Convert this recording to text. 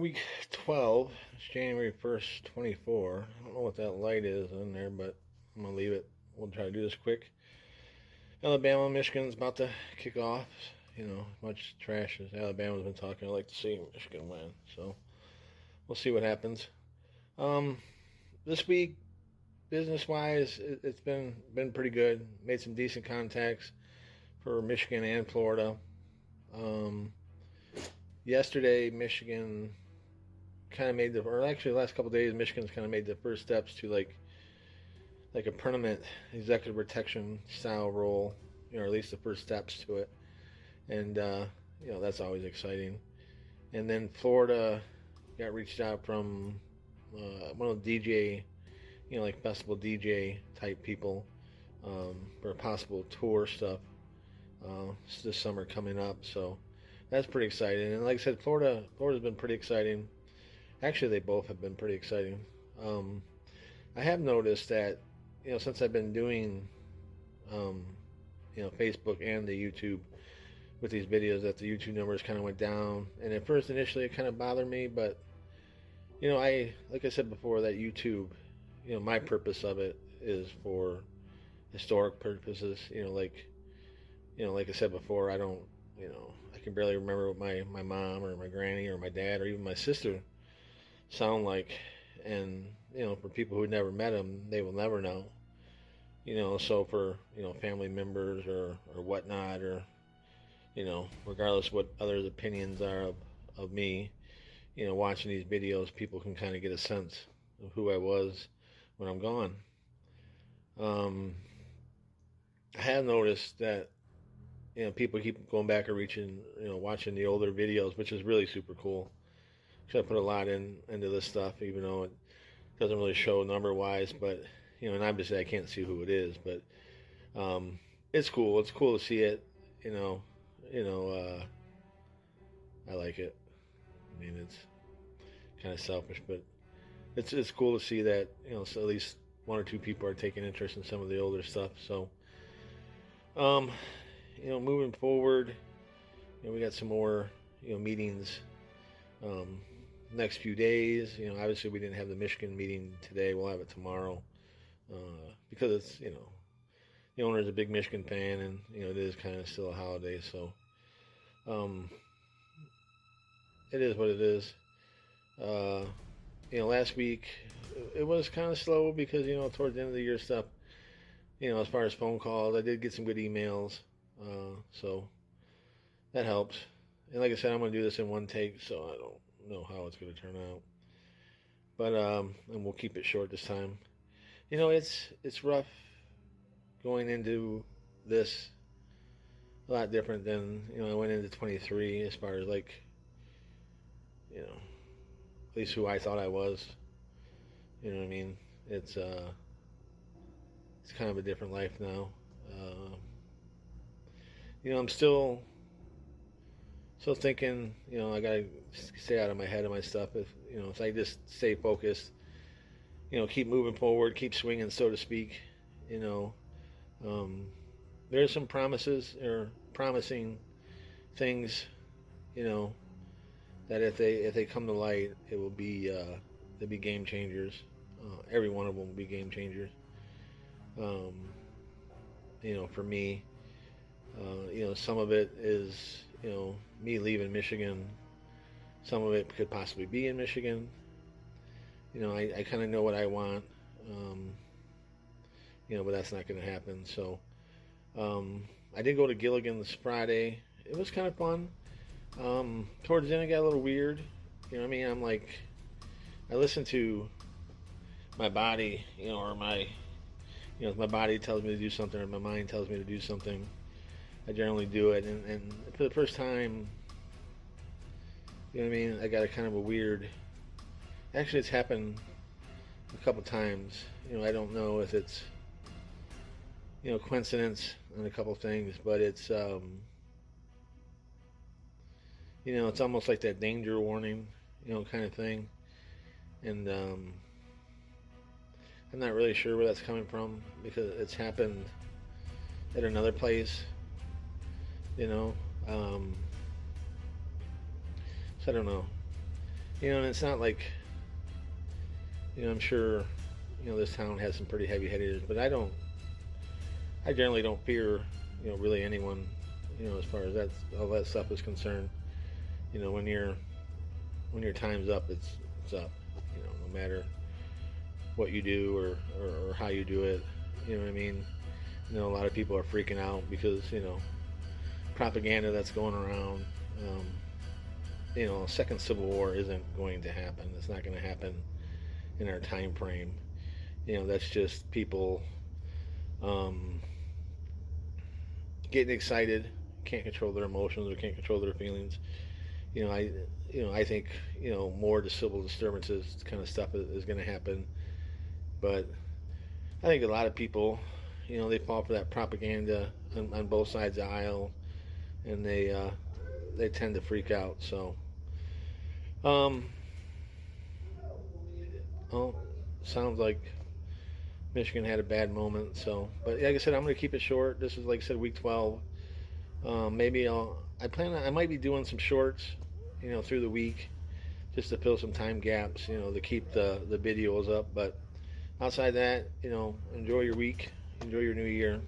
week 12. It's January 1st, 24. I don't know what that light is in there, but I'm going to leave it. We'll try to do this quick. Alabama, Michigan's about to kick off. Much trash as Alabama's been talking, I'd like to see Michigan win. So we'll see what happens. Um, this week, business-wise, it's been pretty good. Made some decent contacts for Michigan and Florida. Um, Yesterday, Michigan kind of made or actually the last couple of days, Michigan's kind of made the first steps to like a permanent executive protection style role, or at least the first steps to it, and that's always exciting. And then Florida got reached out from one of the DJ, like festival DJ type people, for a possible tour stuff this summer coming up. So that's pretty exciting. And like I said, Florida's been pretty exciting. Actually, they both have been pretty exciting. I have noticed that, since I've been doing, Facebook and the YouTube with these videos, that the YouTube numbers kind of went down. And at first, initially, it kind of bothered me, but like I said before, that YouTube, my purpose of it is for historic purposes. Like I said before, I don't, I can barely remember what my mom or my granny or my dad or even my sister sound like. And for people who never met them, they will never know. So for family members or whatnot, or regardless what others' opinions are of me, watching these videos, people can kind of get a sense of who I was when I'm gone. I have noticed that people keep going back and watching the older videos, which is really super cool. Because I put a lot into this stuff, even though it doesn't really show number wise. But and obviously I can't see who it is, but it's cool. It's cool to see it. I like it. I mean, it's kind of selfish, but it's cool to see that so at least one or two people are taking interest in some of the older stuff. So um, moving forward, we got some more meetings next few days. Obviously we didn't have the Michigan meeting today. We'll have it tomorrow because it's the owner is a big Michigan fan, and it is kind of still a holiday, so um, it is what it is. Last week it was kind of slow because towards the end of the year stuff. As far as phone calls, I did get some good emails, so that helps. And like I said, I'm going to do this in one take, so I don't know how it's going to turn out. But and we'll keep it short this time. It's rough going into this. A lot different than I went into 23 as far as at least who I thought I was. You know what I mean? It's kind of a different life now. I'm still thinking. I gotta stay out of my head of my stuff. If I just stay focused, keep moving forward, keep swinging, so to speak. There's some promises or promising things. That if they come to light, it will be they'll be game changers. Every one of them will be game changers. For me, some of it is, me leaving Michigan. Some of it could possibly be in Michigan. I kind of know what I want, but that's not going to happen. So, I did go to Gilligan's Friday. It was kind of fun. Towards the end, it got a little weird. You know what I mean? I'm like, I listen to my body, or if my body tells me to do something, or my mind tells me to do something, I generally do it. And for the first time, you know what I mean, I got a kind of a weird. Actually, it's happened a couple times. I don't know if it's coincidence on a couple things, but it's it's almost like that danger warning, kind of thing. And I'm not really sure where that's coming from because it's happened at another place, So I don't know. You know, and it's not like, you know, I'm sure, you know, this town has some pretty heavy hitters, but I generally don't fear, you know, really anyone, you know, as far as all that stuff is concerned. You know, when your time's up, it's up. You know, no matter what you do or how you do it. You know what I mean? You know, a lot of people are freaking out because, you know, propaganda that's going around. Um, you know, a second civil war isn't going to happen. It's not going to happen in our time frame. You know, that's just people um, getting excited, can't control their emotions or can't control their feelings. You know, I think, you know, more the civil disturbances kind of stuff is going to happen. But I think a lot of people, you know, they fall for that propaganda on both sides of the aisle, and they tend to freak out. So, um, well, sounds like Michigan had a bad moment. So, but like I said, I'm going to keep it short. This is, like I said, week 12. Maybe I might be doing some shorts, you know, through the week, just to fill some time gaps, you know, to keep the videos up. But outside that, you know, enjoy your week, enjoy your new year.